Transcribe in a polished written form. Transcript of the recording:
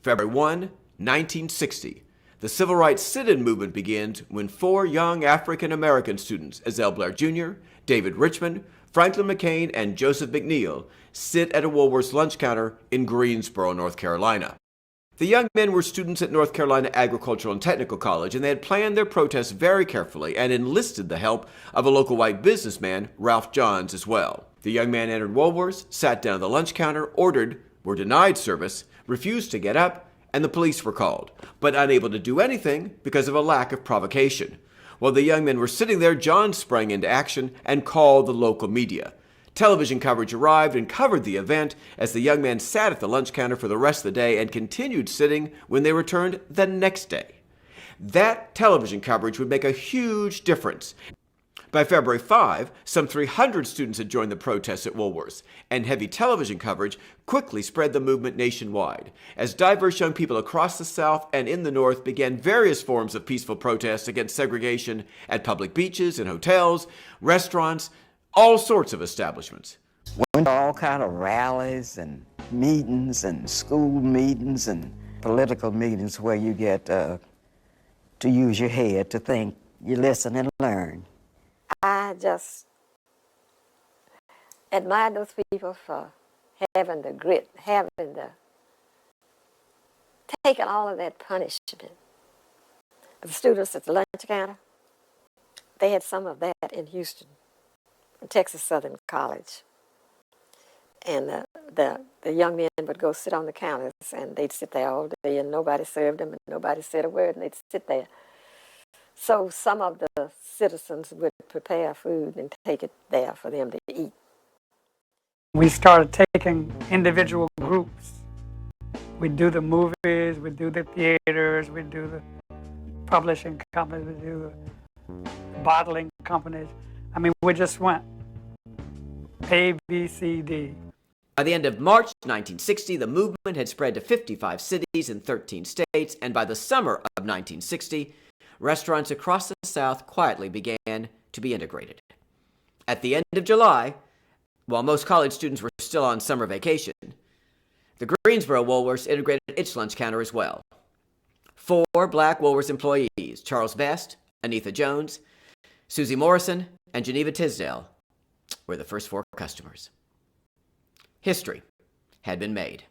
February 1, 1960. The Civil Rights sit-in movement begins when 4 young African-American students, Ezell Blair Jr., David Richmond, Franklin McCain, and Joseph McNeil, sit at a Woolworth's lunch counter in Greensboro, North Carolina. The young men were students at North Carolina Agricultural and Technical College, and they had planned their protests very carefully and enlisted the help of a local white businessman, Ralph Johns, as well. The young man entered Woolworth's, sat down at the lunch counter, ordered, were denied service, refused to get up, and the police were called, but unable to do anything because of a lack of provocation. While the young men were sitting there, John sprang into action and called the local media. Television coverage arrived and covered the event as the young man sat at the lunch counter for the rest of the day and continued sitting when they returned the next day. That television coverage would make a huge difference. By February 5, some 300 students had joined the protests at Woolworth's, and heavy television coverage quickly spread the movement nationwide, as diverse young people across the South and in the North began various forms of peaceful protest against segregation at public beaches and hotels, restaurants, all sorts of establishments. Went to all kind of rallies and meetings and school meetings and political meetings where you get to use your head to think, you listen and learn. I just admire those people for having the grit, taking all of that punishment. The students at the lunch counter, they had some of that in Houston, Texas Southern College. And the young men would go sit on the counters, and they'd sit there all day, and nobody served them, and nobody said a word, and they'd sit there. So some of the citizens would prepare food and take it there for them to eat. We started taking individual groups. We'd do the movies, we'd do the theaters, we'd do the publishing companies, we'd do the bottling companies. I mean, we just went A, B, C, D. By the end of March 1960, the movement had spread to 55 cities in 13 states, and by the summer of 1960, restaurants across the South quietly began to be integrated. At the end of July, while most college students were still on summer vacation, the Greensboro Woolworths integrated its lunch counter as well. 4 black Woolworths employees, Charles Best, Anitha Jones, Susie Morrison, and Geneva Tisdale, were the first 4 customers. History had been made.